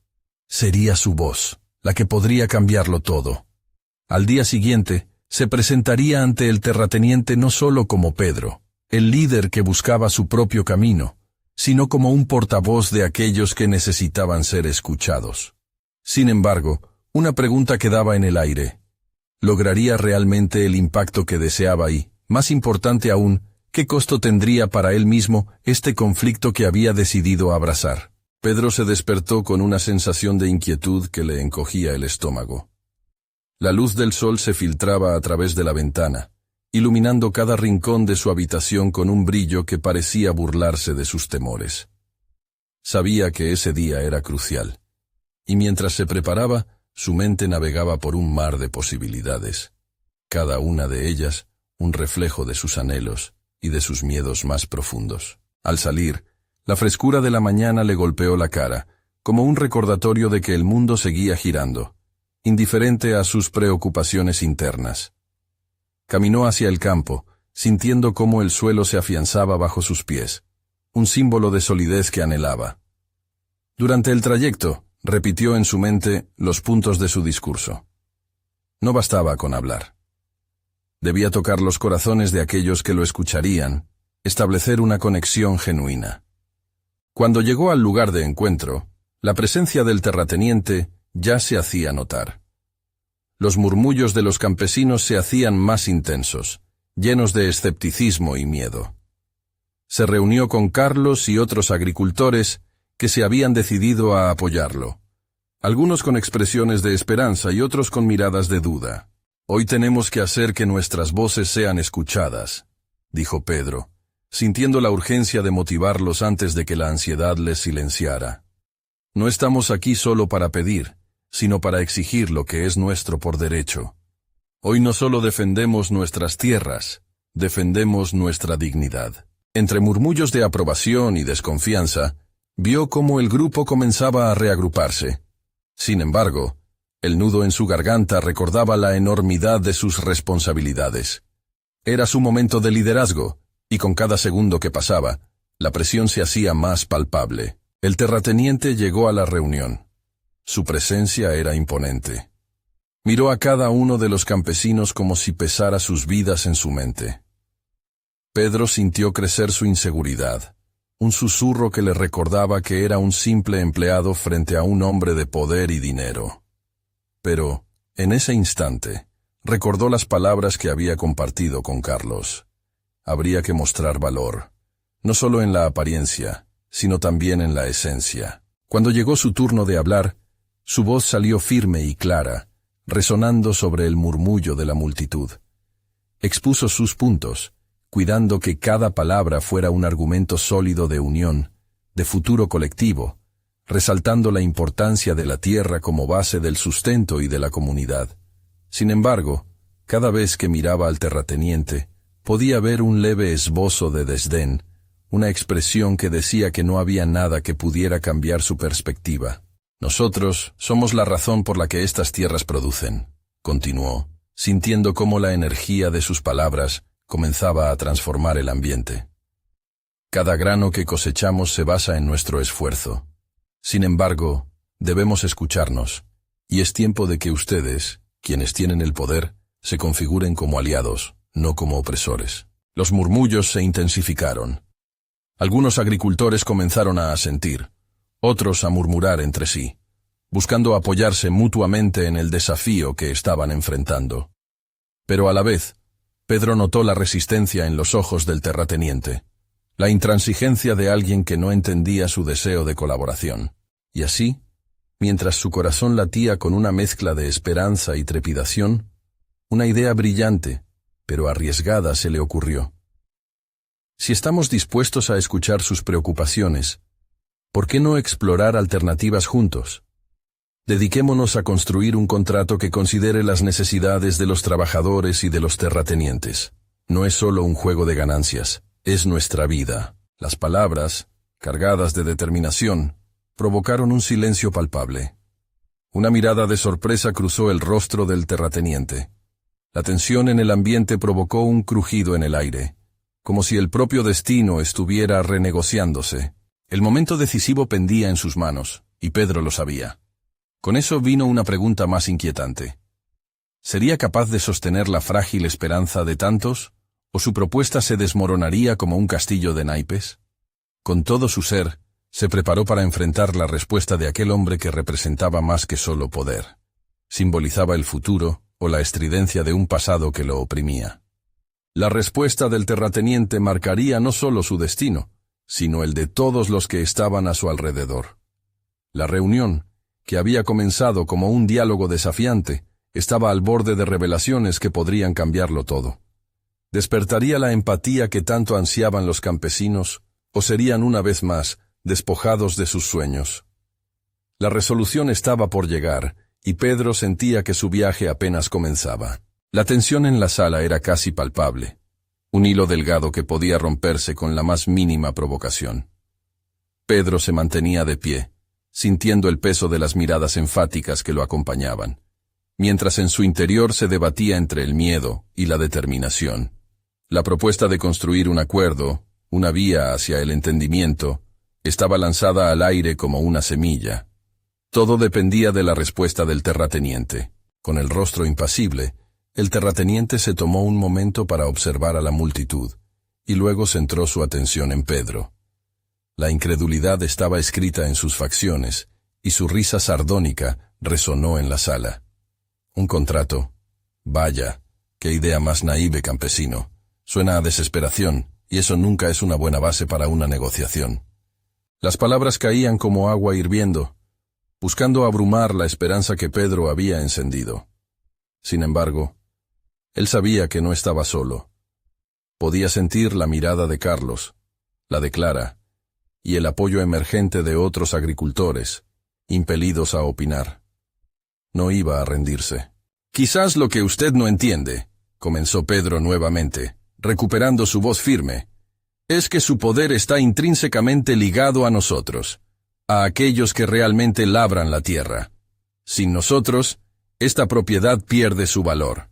Sería su voz, la que podría cambiarlo todo. Al día siguiente, se presentaría ante el terrateniente no solo como Pedro, el líder que buscaba su propio camino, sino como un portavoz de aquellos que necesitaban ser escuchados. Sin embargo, una pregunta quedaba en el aire. ¿Lograría realmente el impacto que deseaba y, más importante aún, qué costo tendría para él mismo este conflicto que había decidido abrazar? Pedro se despertó con una sensación de inquietud que le encogía el estómago. La luz del sol se filtraba a través de la ventana, iluminando cada rincón de su habitación con un brillo que parecía burlarse de sus temores. Sabía que ese día era crucial, y mientras se preparaba, su mente navegaba por un mar de posibilidades, cada una de ellas un reflejo de sus anhelos y de sus miedos más profundos. Al salir, la frescura de la mañana le golpeó la cara, como un recordatorio de que el mundo seguía girando, indiferente a sus preocupaciones internas. Caminó hacia el campo, sintiendo cómo el suelo se afianzaba bajo sus pies, un símbolo de solidez que anhelaba. Durante el trayecto, repitió en su mente los puntos de su discurso. No bastaba con hablar. Debía tocar los corazones de aquellos que lo escucharían, establecer una conexión genuina. Cuando llegó al lugar de encuentro, la presencia del terrateniente ya se hacía notar. Los murmullos de los campesinos se hacían más intensos, llenos de escepticismo y miedo. Se reunió con Carlos y otros agricultores que se habían decidido a apoyarlo, algunos con expresiones de esperanza y otros con miradas de duda. «Hoy tenemos que hacer que nuestras voces sean escuchadas», dijo Pedro, sintiendo la urgencia de motivarlos antes de que la ansiedad les silenciara. «No estamos aquí solo para pedir, sino para exigir lo que es nuestro por derecho. Hoy no solo defendemos nuestras tierras, defendemos nuestra dignidad. Entre murmullos de aprobación y desconfianza, vio cómo el grupo comenzaba a reagruparse. Sin embargo, el nudo en su garganta recordaba la enormidad de sus responsabilidades. Era su momento de liderazgo, y con cada segundo que pasaba, la presión se hacía más palpable. El terrateniente llegó a la reunión. Su presencia era imponente. Miró a cada uno de los campesinos como si pesara sus vidas en su mente. Pedro sintió crecer su inseguridad, un susurro que le recordaba que era un simple empleado frente a un hombre de poder y dinero. Pero, en ese instante, recordó las palabras que había compartido con Carlos. Habría que mostrar valor, no solo en la apariencia, sino también en la esencia. Cuando llegó su turno de hablar, su voz salió firme y clara, resonando sobre el murmullo de la multitud. Expuso sus puntos, cuidando que cada palabra fuera un argumento sólido de unión, de futuro colectivo, resaltando la importancia de la tierra como base del sustento y de la comunidad. Sin embargo, cada vez que miraba al terrateniente, podía ver un leve esbozo de desdén, una expresión que decía que no había nada que pudiera cambiar su perspectiva. Nosotros somos la razón por la que estas tierras producen, continuó, sintiendo cómo la energía de sus palabras comenzaba a transformar el ambiente. Cada grano que cosechamos se basa en nuestro esfuerzo. Sin embargo, debemos escucharnos, y es tiempo de que ustedes, quienes tienen el poder, se configuren como aliados, no como opresores. Los murmullos se intensificaron. Algunos agricultores comenzaron a asentir, otros a murmurar entre sí, buscando apoyarse mutuamente en el desafío que estaban enfrentando. Pero a la vez, Pedro notó la resistencia en los ojos del terrateniente, la intransigencia de alguien que no entendía su deseo de colaboración. Y así, mientras su corazón latía con una mezcla de esperanza y trepidación, una idea brillante, pero arriesgada se le ocurrió. Si estamos dispuestos a escuchar sus preocupaciones, ¿por qué no explorar alternativas juntos? Dediquémonos a construir un contrato que considere las necesidades de los trabajadores y de los terratenientes. No es solo un juego de ganancias, es nuestra vida. Las palabras, cargadas de determinación, provocaron un silencio palpable. Una mirada de sorpresa cruzó el rostro del terrateniente. La tensión en el ambiente provocó un crujido en el aire, como si el propio destino estuviera renegociándose. El momento decisivo pendía en sus manos, y Pedro lo sabía. Con eso vino una pregunta más inquietante. ¿Sería capaz de sostener la frágil esperanza de tantos, o su propuesta se desmoronaría como un castillo de naipes? Con todo su ser, se preparó para enfrentar la respuesta de aquel hombre que representaba más que solo poder. Simbolizaba el futuro o la estridencia de un pasado que lo oprimía. La respuesta del terrateniente marcaría no solo su destino, sino el de todos los que estaban a su alrededor. La reunión, que había comenzado como un diálogo desafiante, estaba al borde de revelaciones que podrían cambiarlo todo. ¿Despertaría la empatía que tanto ansiaban los campesinos, o serían una vez más despojados de sus sueños? La resolución estaba por llegar, y Pedro sentía que su viaje apenas comenzaba. La tensión en la sala era casi palpable, un hilo delgado que podía romperse con la más mínima provocación. Pedro se mantenía de pie, sintiendo el peso de las miradas enfáticas que lo acompañaban, mientras en su interior se debatía entre el miedo y la determinación. La propuesta de construir un acuerdo, una vía hacia el entendimiento, estaba lanzada al aire como una semilla. Todo dependía de la respuesta del terrateniente. Con el rostro impasible, el terrateniente se tomó un momento para observar a la multitud, y luego centró su atención en Pedro. La incredulidad estaba escrita en sus facciones, y su risa sardónica resonó en la sala. Un contrato. Vaya, qué idea más naíve, campesino. Suena a desesperación, y eso nunca es una buena base para una negociación. Las palabras caían como agua hirviendo, buscando abrumar la esperanza que Pedro había encendido. Sin embargo, él sabía que no estaba solo. Podía sentir la mirada de Carlos, la de Clara, y el apoyo emergente de otros agricultores, impelidos a opinar. No iba a rendirse. Quizás lo que usted no entiende, comenzó Pedro nuevamente, recuperando su voz firme, es que su poder está intrínsecamente ligado a nosotros, a aquellos que realmente labran la tierra. Sin nosotros, esta propiedad pierde su valor.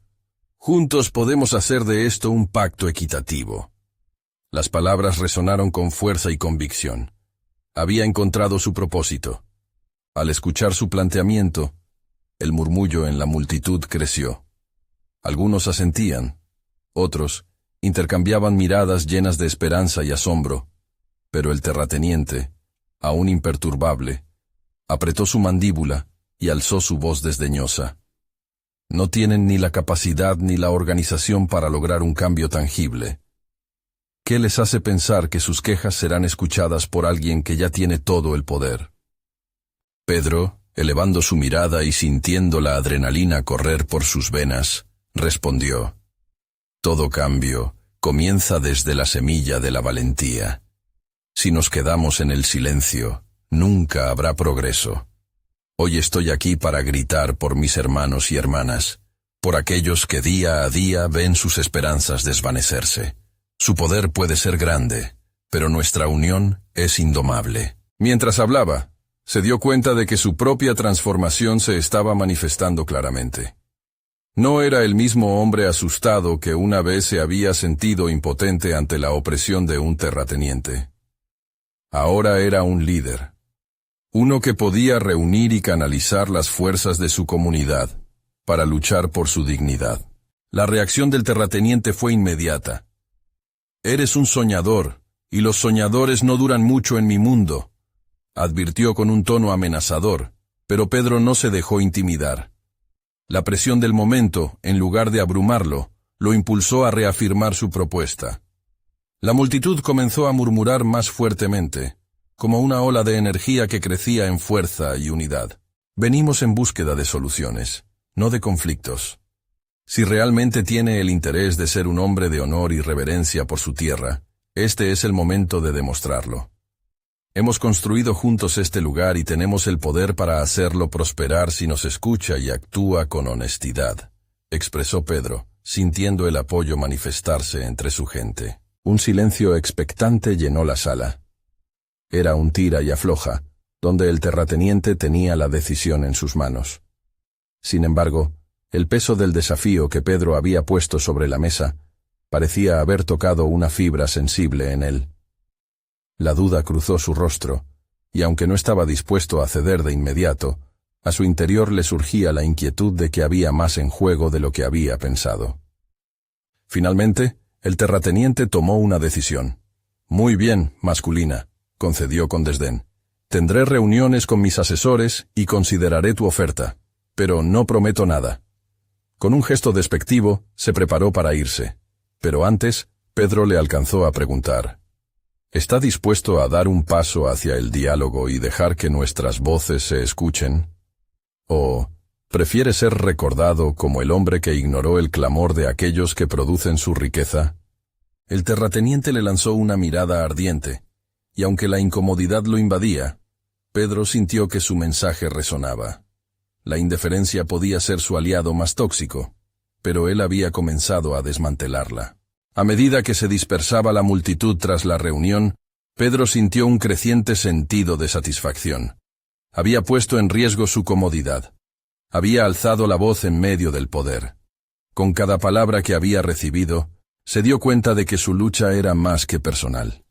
Juntos podemos hacer de esto un pacto equitativo. Las palabras resonaron con fuerza y convicción. Había encontrado su propósito. Al escuchar su planteamiento, el murmullo en la multitud creció. Algunos asentían, otros intercambiaban miradas llenas de esperanza y asombro, pero el terrateniente, aún imperturbable, apretó su mandíbula y alzó su voz desdeñosa. No tienen ni la capacidad ni la organización para lograr un cambio tangible. ¿Qué les hace pensar que sus quejas serán escuchadas por alguien que ya tiene todo el poder? Pedro, elevando su mirada y sintiendo la adrenalina correr por sus venas, respondió: todo cambio comienza desde la semilla de la valentía. Si nos quedamos en el silencio, nunca habrá progreso. Hoy estoy aquí para gritar por mis hermanos y hermanas, por aquellos que día a día ven sus esperanzas desvanecerse. Su poder puede ser grande, pero nuestra unión es indomable. Mientras hablaba, se dio cuenta de que su propia transformación se estaba manifestando claramente. No era el mismo hombre asustado que una vez se había sentido impotente ante la opresión de un terrateniente. Ahora era un líder. Uno que podía reunir y canalizar las fuerzas de su comunidad para luchar por su dignidad. La reacción del terrateniente fue inmediata. «Eres un soñador, y los soñadores no duran mucho en mi mundo», advirtió con un tono amenazador, pero Pedro no se dejó intimidar. La presión del momento, en lugar de abrumarlo, lo impulsó a reafirmar su propuesta. La multitud comenzó a murmurar más fuertemente, como una ola de energía que crecía en fuerza y unidad. Venimos en búsqueda de soluciones, no de conflictos. Si realmente tiene el interés de ser un hombre de honor y reverencia por su tierra, este es el momento de demostrarlo. Hemos construido juntos este lugar y tenemos el poder para hacerlo prosperar si nos escucha y actúa con honestidad, expresó Pedro, sintiendo el apoyo manifestarse entre su gente. Un silencio expectante llenó la sala. Era un tira y afloja, donde el terrateniente tenía la decisión en sus manos. Sin embargo, el peso del desafío que Pedro había puesto sobre la mesa parecía haber tocado una fibra sensible en él. La duda cruzó su rostro, y aunque no estaba dispuesto a ceder de inmediato, a su interior le surgía la inquietud de que había más en juego de lo que había pensado. Finalmente, el terrateniente tomó una decisión. «Muy bien, masculina», concedió con desdén. «Tendré reuniones con mis asesores y consideraré tu oferta, pero no prometo nada». Con un gesto despectivo, se preparó para irse. Pero antes, Pedro le alcanzó a preguntar: ¿está dispuesto a dar un paso hacia el diálogo y dejar que nuestras voces se escuchen? ¿O prefiere ser recordado como el hombre que ignoró el clamor de aquellos que producen su riqueza? El terrateniente le lanzó una mirada ardiente, y aunque la incomodidad lo invadía, Pedro sintió que su mensaje resonaba. La indiferencia podía ser su aliado más tóxico, pero él había comenzado a desmantelarla. A medida que se dispersaba la multitud tras la reunión, Pedro sintió un creciente sentido de satisfacción. Había puesto en riesgo su comodidad. Había alzado la voz en medio del poder. Con cada palabra que había recibido, se dio cuenta de que su lucha era más que personal.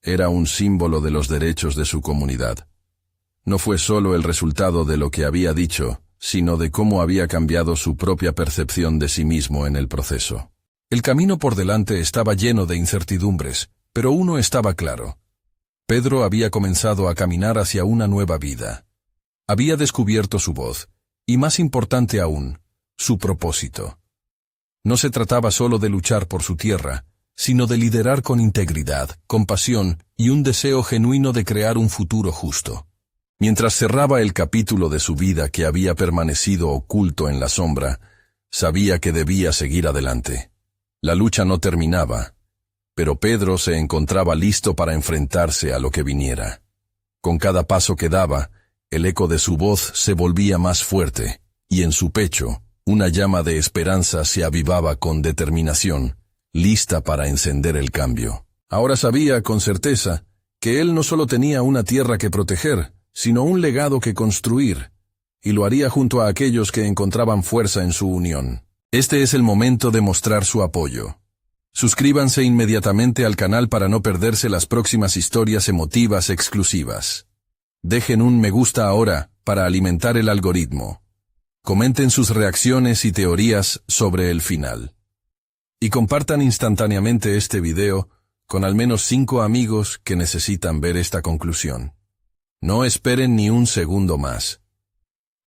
Era un símbolo de los derechos de su comunidad. No fue solo el resultado de lo que había dicho, sino de cómo había cambiado su propia percepción de sí mismo en el proceso. El camino por delante estaba lleno de incertidumbres, pero uno estaba claro. Pedro había comenzado a caminar hacia una nueva vida. Había descubierto su voz, y más importante aún, su propósito. No se trataba solo de luchar por su tierra, sino de liderar con integridad, compasión y un deseo genuino de crear un futuro justo. Mientras cerraba el capítulo de su vida que había permanecido oculto en la sombra, sabía que debía seguir adelante. La lucha no terminaba, pero Pedro se encontraba listo para enfrentarse a lo que viniera. Con cada paso que daba, el eco de su voz se volvía más fuerte, y en su pecho, Una llama de esperanza se avivaba con determinación, lista para encender el cambio. Ahora sabía, con certeza, que él no solo tenía una tierra que proteger, sino un legado que construir, y lo haría junto a aquellos que encontraban fuerza en su unión. Este es el momento de mostrar su apoyo. Suscríbanse inmediatamente al canal para no perderse las próximas historias emotivas exclusivas. Dejen un me gusta ahora para alimentar el algoritmo. Comenten sus reacciones y teorías sobre el final. Y compartan instantáneamente este video con al menos 5 amigos que necesitan ver esta conclusión. No esperen ni un segundo más.